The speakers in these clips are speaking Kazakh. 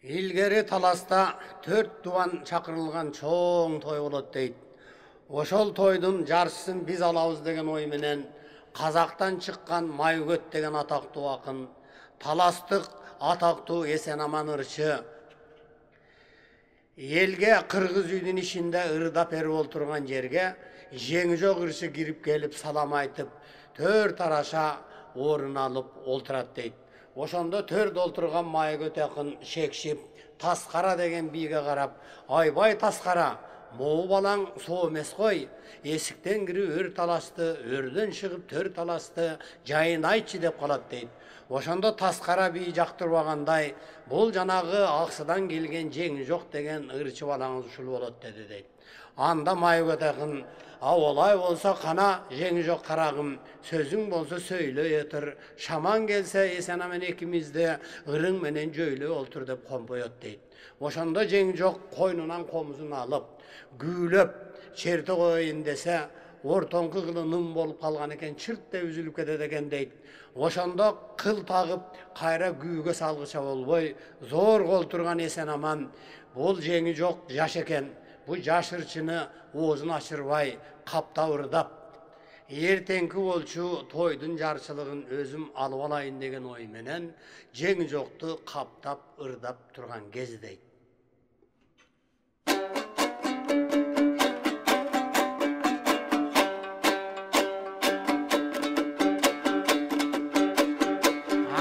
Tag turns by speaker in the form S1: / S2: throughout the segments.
S1: İlgeri talasta 4 duvan çakırılgan çoğun toy bolot deyt. Oşol toydun jarçысын biz alabız degen oy menen Kazaktan çıkkan Maygöt degen ataktуу akın, talastık ataktуу Esen-Aman ырчы. Elge Kırgız үйдүн ишинде ырдап берип олтурган жерге жеңи жок ырчы кирип келип салам айтып, төр тараша орун алып олтурат дейт. Ошондо төрдө олтурган Майгөт акын шекшип, Таскара деген бийге карап, "Айбай Таскара, могу балаң соо эмес кой. Эсиктен кирип өр талашты, өрдөн чыгып төр талашты, жайын айтчы" деп калат дейт. Ошондо Таскара бий жактырбагандай, "Бул жанагы Аксыдан келген жеңи жок деген ырчы балаңыз ушул болот" деди дейт. Анда Майгөт акын, "Олай болса кана жеңи жок карагым, сөзүң болса сөйлөй өтүр. Шаман келсе Esen-Aman экимизди ырың менен жөйлөй олтур" деп компоет дейт. Ошондо жеңи жок койнунан комузун алып, гүйлөп черте коюн десе, ортоңку кылы ным болуп калган экен, чырт деп үзүлүп кетет экен дейт. Ошондо кыл тагып, кайра күйгө салгыча болбой, зор колтурган Esen-Aman, "Бул жеңи жок жаш экен. Бу жаш ырчыны оозун ачырбай, каптап ырдап, эртеңки болчу тойдун жарчылыгын өзүм алып алайын деген ой менен жеңи жокту каптап ырдап турган кези" дейт.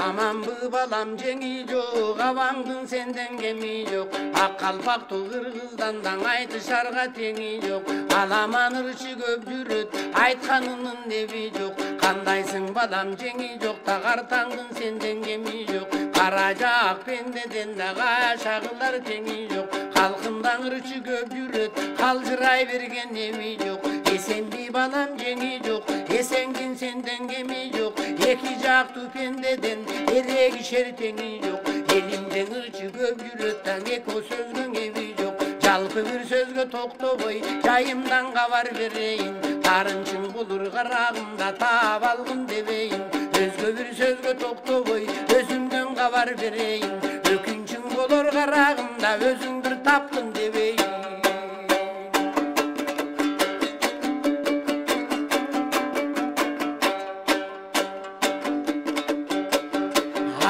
S1: Aman balam жеңи жок, абаңдын сенден кеми жок. Ак калпактуу кыргыздандан айтышарга теңи жок. Аламан ырчы көп жүрөт, айтканынын неби жок. Кандайсың балам жеңи жок, тагартаңдын сенден кеми жок. Кара жак пендеден да кашагылар теңи жок. Калкындан ырчы көп жүрөт, калжырай берген неби жок. Эсенби балам жеңи жок, эсенгин сенден кеми жок. Эки жактуу пендеден эрегишер теңи жок. Элимден ырчы көп жүрөт, таң эко сөзгө эби жок. Жалпы бир сөзгө токтобой, жайымдан кабар берейин. Тарынчың булур карагымда таап алгын дебейин. Өзгө бир сөзгө токтобой, өзүмдөн кабар берейин. Өкүнчүң болор карагымда өзүңдүр тапкын дебейин.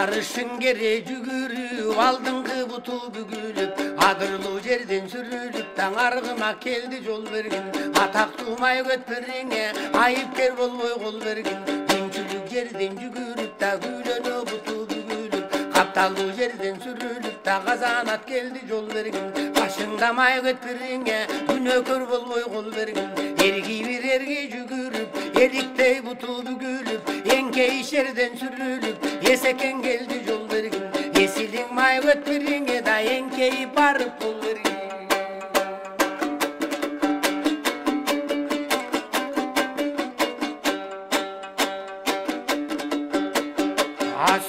S1: Арышын кере жүгүрүп, алдыңкы буту бүгүлүп, адырлуу жерден сүрүлүп, таң аргыма келди жол берген. Атактуу Майгөт бириңе айыпкер болбой кол берген. Күнчүлүк жерден жүгүрүп, да күйлөнө буту бүгүлүп, капталдуу жерден сүрүлүп, да казанат келди жол берген. Башыңда Майгөт бириңе күнөөкөр болбой кол берген. Эрги бир эрги жүгүрүп, эриктей буту бүгүлүп, эңкей жерден сүрүлүп, эсекен келди жол берген. Эсилиң Майгөт бириңе да эңкей барып бол берген.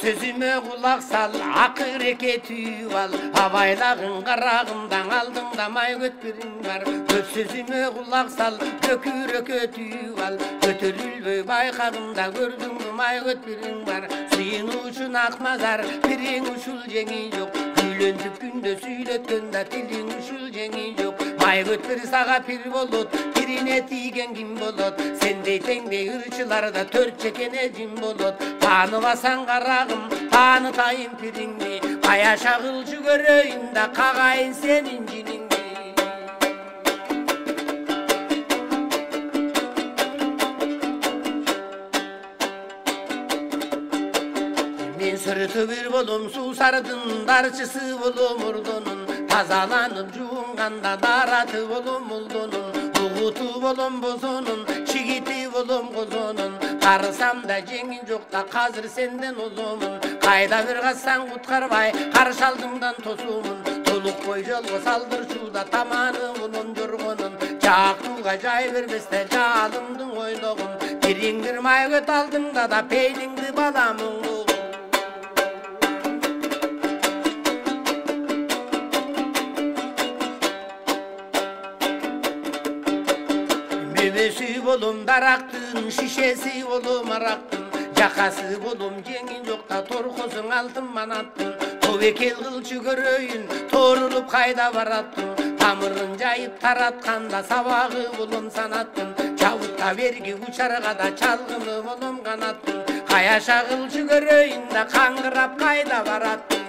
S1: Сөзүмө кулак сал, акырекке түйүп ал. Абайлагын карагымдан алдыңда Майгөт бириң бар. Көз сөзүмө кулак сал, көкүрөккө түйүп ал. Көтөрүлбөй байкагымда көрдүңбү Майгөт бириң бар. Сыйынуучун акмазар, бириң ушул жеңи жок. Күйлөнтүп күндө сүйлөткөндө тилиң ушул жеңи жок. Майгөт бир сага пир болот, бирине тийген ким болот? Сендей теңдей ырчыларда төрт чекене жим болот. Тааныбасаң карагым, таанытайын пириңди. Кая шагылчы көрөйүн да кагайын сенин жиниңди. Мен сырты бир болом, суусардын дарчысы болом ордонун. Тазаланып жуунганда дараты болом молдонун. Угуту болом бозонун, чигити болом козонун. Карысам да жеңин жок да казыр сенден озомун. Кайда бир катсаң куткарбай, каршы алдыңдан тосумун. Толук бой жолго салдырчууда таманы болом жоргонун. Жактууга жай бербесте жалымдын ойлогун. Бириң бир Майгөт алдыңда да пейниңди баламың. Bebesi bolum darактын, şişesi bolum arактын. Jakası bolum жеңин жокта, торкосуң алтын манаттын. тобекел кылчы көрөйүн торулуп кайда бараттың тамырын жайып таратканда сабагы болом санаттың чабытта берги учарга да чалгыны болом канаттың каяша кылчы көрөйүн да каңгырап кайда бараттың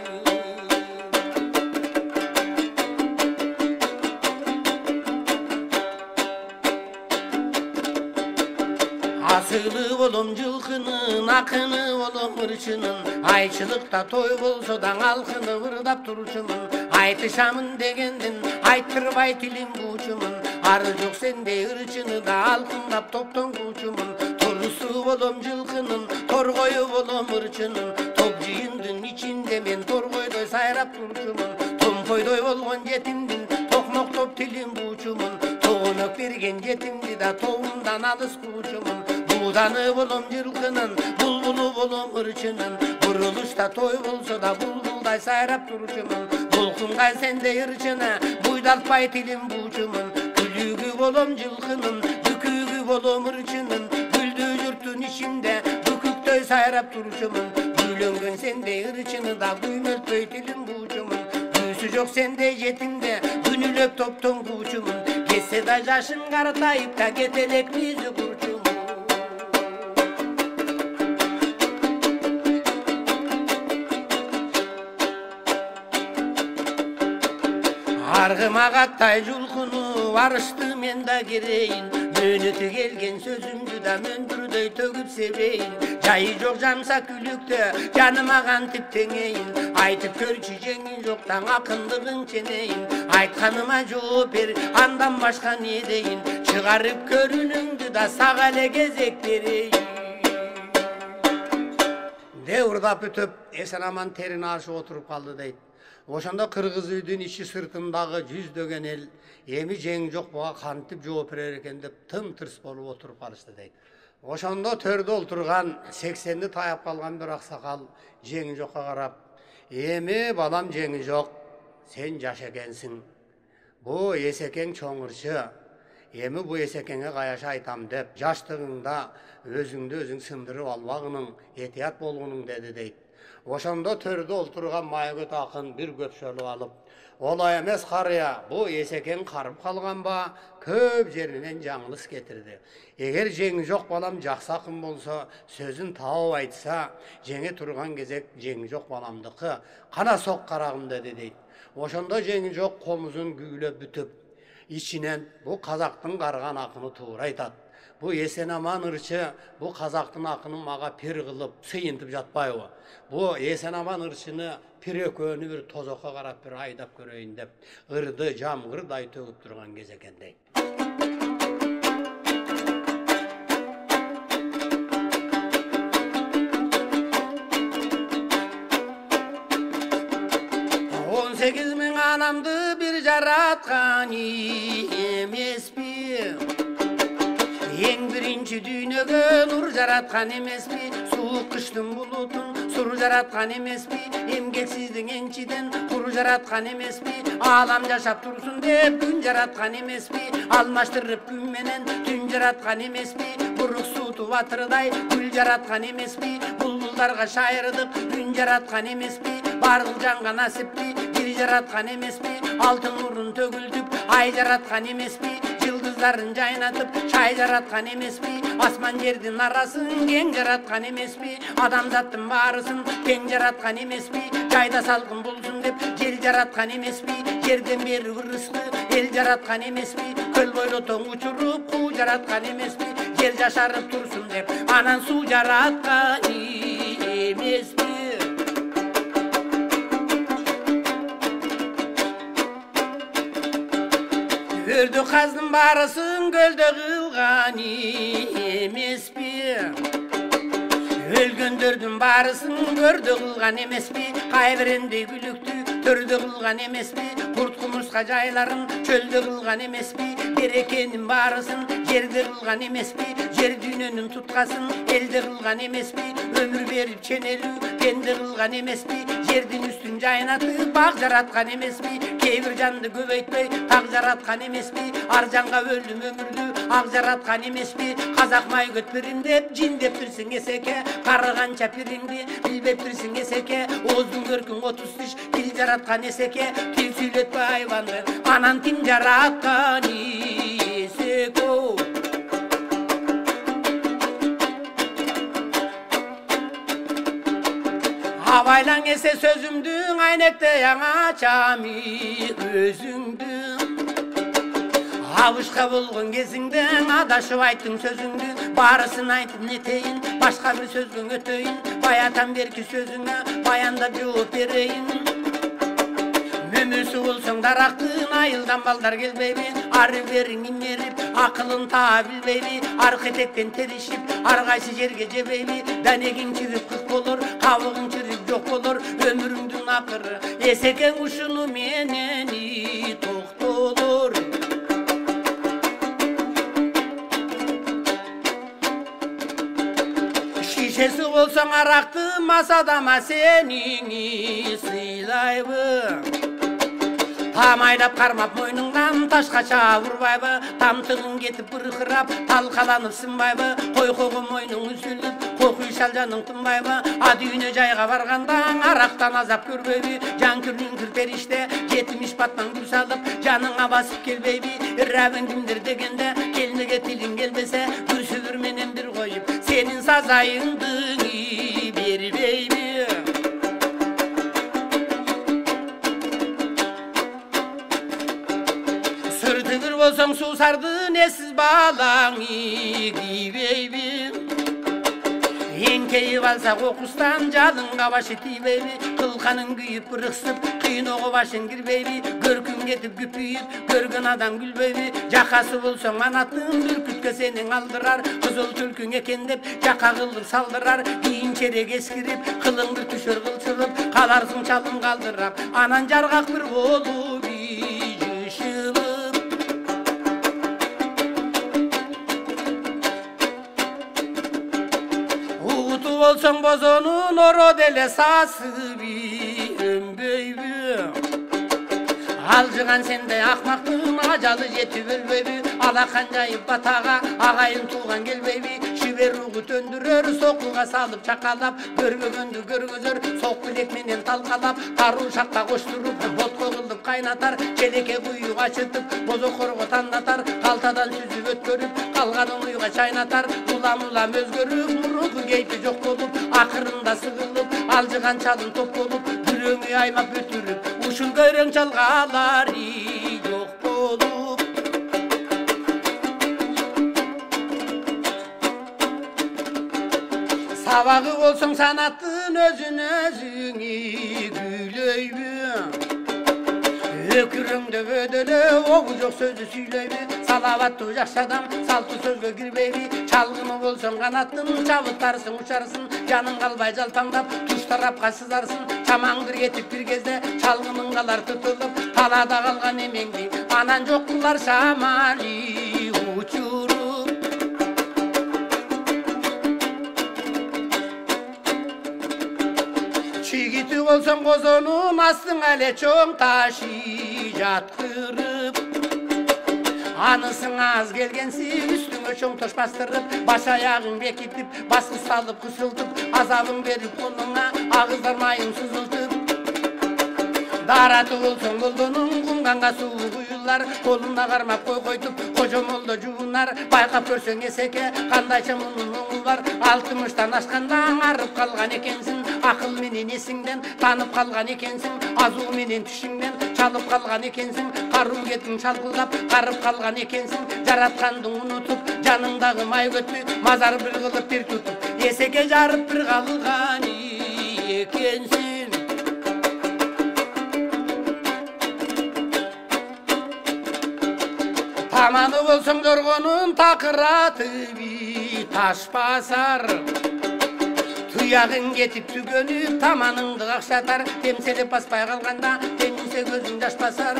S1: асылы болом жылкынын акыны болом ырчынын айчылыкта той болсо да алкыны ырдап турчумун айтышамын дегендин айттырбай тилим буучумун ары жок сендей ырчыны да алкындап топтонгучумун торусу болом жылкынын торгою болом ырчынын топ жыйындын ичинде мен торгойдой сайрап турчумун томпойдой болгон жетимдин токмоктоп тилим буучумун тоонок берген жетимди да тобумдан алыс куучумун Budаны болом жылкынын, булбулу болом ырчынын Бурулушта той болсо да булбулдай сайрап турчумун Булкунгай сендей ырчына, буйдалтпай тилим буучумун Күлүгү болом жылкынын, бүкүгү болом ырчынын Гүлдүү журттун ичинде, бүкүктөй сайрап турчумун Үйлөнгөн сендей ырчыны да күймөлтпөй тилим буучумун Күүсү жок сендей жетимде, күнүлөп топтон буучумун Кетсе да жашын картайып да кетелек бизи курчумун Аргыма каттай жулкуну барышты мен да керейин Мөнөтү келген сөзүмдү да мөндүрдөй төгүп себейин Жайы жок жамса күлүктө жаныма кантип теңейин Айтып көрчү жеңил жоктан акындыгың ченейин Айтканыма жооп бер андан башка не дейин Чыгарып көрүнүңдү да сага эле кезек берейин Де урдап бүтүп эсен аман терин ашып отуруп калды дейт Ошондо кыргыз үйдүн ичи сыртындагы жүздөгөн эл эми жең жок буга кантип жооп берер экен деп тым-тырс болуп отуруп калышты дейт. Ошондо төрдө олтурган 80'ni таяп калган бир аксакал жең жокко карап, "Эми балам жең жок, сен жаш экенсиң. Бу эсекең чоңурчу. Эми бу эсекеңе каяша айтам деп, жаштыгыңда өзүңдү өзүң сындырып албагының, этият болгунуң" деди дейт. Ошондо төрдө олтурган майгөт акын бир көпшөлүп алып, "Олай эмес карыя, бу эсекең карып калганба, көп жеринен жаңылыш кетирди. Эгер жең жок балам жакшы акын болсо, сөзүн таап айтса, жеңе турган кезек жең жок баламдыкы. Кана сок карагым" деди дейт. Ошондо жең жок комузун күүлөп бүтүп, ичинен "Бу казактын карган акыны туура айтат. Бу эсен аман ырчы, бу казактын акынын мага пир кылып сыйынтып жатпайбы? Бу эсен аман ырчыны пир экөөнү бир тозокко карап бир айдап көрөйүн" деп ырды жамгырдай төгүп турган кез экен дейт. Он 8.000 анамды бир жараткан эмеспи. Ең биринчи дүйнөгө нур жараткан эмеспи, суук кыштын булутун сур жараткан эмеспи, эмгексиздин энчиден кур жараткан эмеспи, аалам жашап турсун деп күн жараткан эмеспи, алмаштырып күн менен түн жараткан эмеспи, бурук сууту батырдай гүл жараткан эмеспи, булбулдарга шайырдык үн жараткан эмеспи, бардык жанга насипти бир жараткан эмеспи, алтын нурун төгүлтүп ай жараткан эмеспи, жылдыздарын жайнатып чай жараткан эмеспи, асман жердин арасын кең жараткан эмеспи, адамзаттын баарысын тең жараткан эмеспи, жайда салкын болсун деп жел жараткан эмеспи, жерден бери ырысты эл жараткан эмеспи, көл бойло тоң учуруп куу жараткан эмеспи, жер жашарып турсун деп анан суу жараткан эмеспи. Өрдү каздын баарысын көлдө кылган эмеспи, өлгөндөрдүн баарысын көрдө кылган эмеспи, кайбирендей күлүктү төрдө кылган эмеспи, курт кумурска жайларын чөлдө кылган эмеспи, берекенин баарысын жерде кылган эмеспи, жер дүйнөнүн туткасын элде кылган эмеспи, ömür berip çeneli bende kılgan emesmi жердин üstün жайнатып бак жараткан эмесми кээ бир жанды көбөйтпөй так жараткан эмесми ар жанга бөлдүм өмүрдү ак жараткан эмесми казак май көтпөрүм деп жин дептирсиң эсеке карыганча пириңди билбептирсиң эсеке ооздун көркүң 30 тиш тил жараткан эсеке тил сүйлөтпө айбанды анан ким жараткан эсеке Abaylan ese sözümdün aynekte yana çami özündün Avuşka bulgun gezinden adaşıp ayttım sözündü Barısın aytın eteyin başka bir sözün öteyin Bayatan berki sözüne bayanda cevap bereyin Mümüsü olsun daraktın ayıldan baldar gelbeybi Arı verin inlerip akılın ta bilbeybi Arkitekten terişip argaysı jerge jebeybi Danegin çirip kık olur kavuğun çirip yok olur Ömrümdün akırı eseken kuşunu meneni toktolur Şişesi olsan araktı masadama senini sıylaybı Tam aylap karmap moynundan taşka çavurbaybı Tam tığın getip bırkırap talkalanıp sınbaybı Koy kogu moynun üzülüp kokuy şalcanın tınbaybı Adüğüne jayga bargandan araktan azap körbeybi Can kürlün kürperişte jetmiş batman gül salıp Canına basıp gelbeybi Rabin kimdir degende kelinige tilin gelbese Gürsülür menen bir koyup senin sazayındın berbeybi Sırtı bir bolsang su sardın esiz bağlan gibeybi Enkeyip alsa kokustan jalınga başı tibeybi Kılkanın güyüp bırıksıp kıyın oğu başın girbeybi Görkün getip güpüyüp görgün adam gülbeybi Jakası bolsang anatın bürkütke senin aldırar Kızıl tülkün ekendep jaka kılıp saldırar Giyin çerek eskirip kılın bir tüşür kılçılıp Kalarsın çalın kaldırap anan jargak bir bolup ijışılıp Olsan bozonun oro dele sası bir ömbeybi Alcıgan sende akmaktın acalı jetip ölbeybi Alakan jayıp batağa ağayın tuğan gelbeybi Şiver ruğu töndürür sokuğa salıp çakalap Görgögöndü görgözör sok bilek menen talkalap Tarun şakka koşturup botko kılıp kaynatar Çeleke kuyu açıtıp bozok korgo tanlatar Kaltadan süzüp ötkörüp kalganın uyuğa çaynatar Ulam ulam özgörüp murugu geypi jok bolup Akırında sığılıp alcıgan çalın top bolup Gülöңü aymap ötürüp uşun göröң çalgalari yok bolup Sabagı bolsang sanattın özün özüңi gülöybü Ökürüңdө bödölö oğu jok sözü süyleybi Salavatты jakşadam saltı sözgö girbeybi Çalgını bolsang kanattın çabıtarsın uçarsın Canın kalbay jaltаңдап tuş tarapka sızarsın Çamaң bir ketip bir кезде çalgının kalar tutulup Talada kalgan emeңди anan jok kılar şamali uçurup Çigiti bolsang bozonun astın ale çoң taşı jatkırıp Anısın az gelgensi üstüne çoң toş bastırıp Baş ayağın bekitip baskı salıp kısıltıp Azabın verip koluna ağızlar mayın sızıltıp Daratı bolsang buldunun kumganga suvu kuyular Koluna karmap koy koytup kocamolda juvunar Baykap görsöң eseke kandayça munun oңu var 60'tan aşkandan arıp kalgan ekensin Akıl menen esiңден tanıp kalgan ekensin Azuu menen tüşüңден çalıp kalgan ekensin Karun ketin çalgılap karıp kalgan ekensin Jaratkandың unutup janыңdagı may kötü Mazar bir kılıp bir tutup eseke jarıp bir kalgan ekensin Tamanı bolsang jorgonun takıratı bir taş basar Tuyağın getip tügönüp tamanыңды kakşatar Temselip baspay kalganda teminse gözüň jaş basar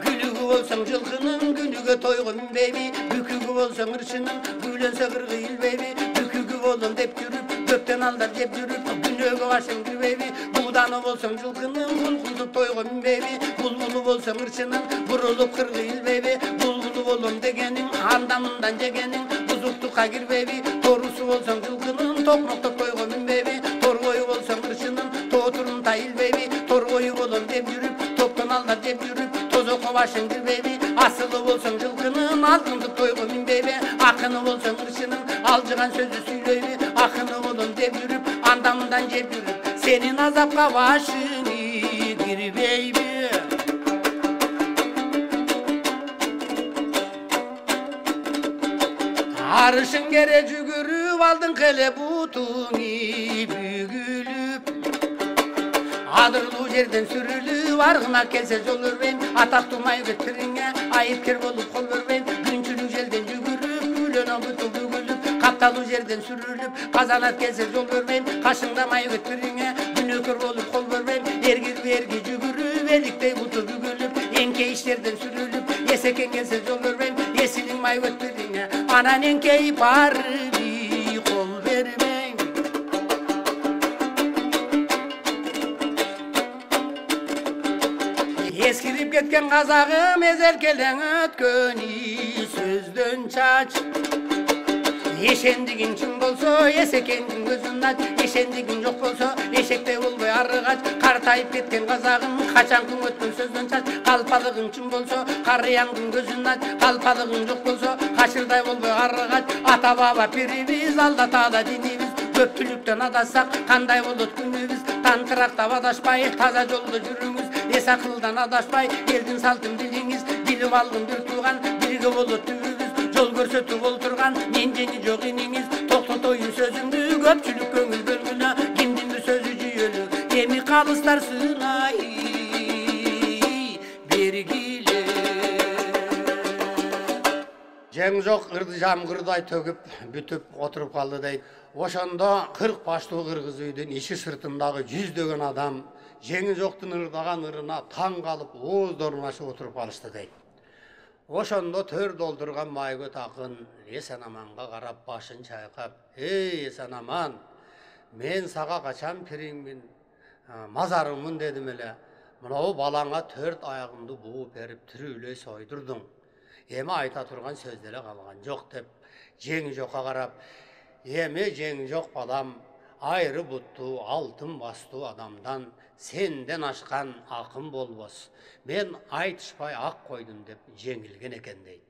S1: Gülügü bolsang жылkının günüge toygo minbeybi Bükügü bolsang ırçının güylönse kırgı ilbeybi Bükügü bolun dep жүрüp Köpten aldar dep yürüp günöge başın girbebi. Buğdanı bolsang жылkının bulbuldu toyga minbebi. Bulbulu bolsang ırçının burulup kırgı ilbebi. Bulbulu bolum degenin andamından jegenin buzuktukka girbebi. Torusu bolsang жылkının toknokta toyga minbebi. Torgoyu bolsang ırçının toturun tayilbebi. Torgoyu bolum dep yürüp toptan aldar dep yürüp tozokka başın girbebi. Asılı bolsang жылkının altındı toyga minbebi. Akını bolsang ırçının alcıgan sözü süyleybi. Akını bolum dep yürüp andamından jep yürüp senin azapka başını girbebi. Arışın gere cügürüp aldın kele butunu bügülüp. Adırlı жерden sürülüp argına kelse jol verben. Atak tumay götürüne ayıpker bolup kol verben. Günçülük jelden cügürüp gülöne butu bügülüp. Kaptalı жерden sürülüp kazanat kelse jol verben. Kaşında may götürüne günökür bolup kol verben. Ergir bergi cügürüp eliktey butu bügülüp. Enke işlerden sürülüp yeseken kelse jol verben. Yesinin may götürüne anan enkeyi parbi kol verben. Eskirip ketken kazağım ezel kelen ötköni sözdön çaç. Eşendigin çın bolso esekendin gözün aç. Eşendigin yok bolso eşekte olboy arıgaç. Kartayıp ketken kazağın kaçankın ötkün sözdön çaç. Kalpalıgın çın bolso karıyangın gözün aç. Kalpalıgın yok bolso kaşırday olboy arıgaç. Ata baba pirimiz aldatağda dinimiz. Köpçülükten adasak kanday bolut günübüz. Tantırakta adaşpay taza jolda жүрүңүз. Es akıldan adaşpay eldin saltın biliniz. Bilip aldın bir tuğan birge bolut tübübüz. Jol көрсөтүп олтурган менжени жок инеңиз. Токтотоюн сөзүңдү көпчүлүк көңүл бөлгүлө. Кимдин сөзү жүйөлү эми калыстар сынай бергиле. Жең жок ырды жамгырдай төгүп бүтүп отуруп калды дейт. Ошондо 40 баштуу кыргыз үйдүн ичи сыртындагы 100дөгөн адам жеңи жоктун ырдаган ырына таң калып ооздорун ачып отуруп калышты дейт. Ошондо төр долдурган майгөт акын Эсенаманга карап башын чайкап, "Эй Эсенаман, мен сага качан пириңмин, мазарыңмын" дедим эле. "Мынау балаңа 4 аягыңды бууп берип тирүүлөй сойдурдуң. Эми айта турган сөз деле калган жок" деп жеңи жокко карап, "Эми жеңи жок балам, айры буттуу, алтын бастуу адамдан сенден ашкан акын болбос. Мен айтышпай ак койдум" деп жеңилген экен дейт.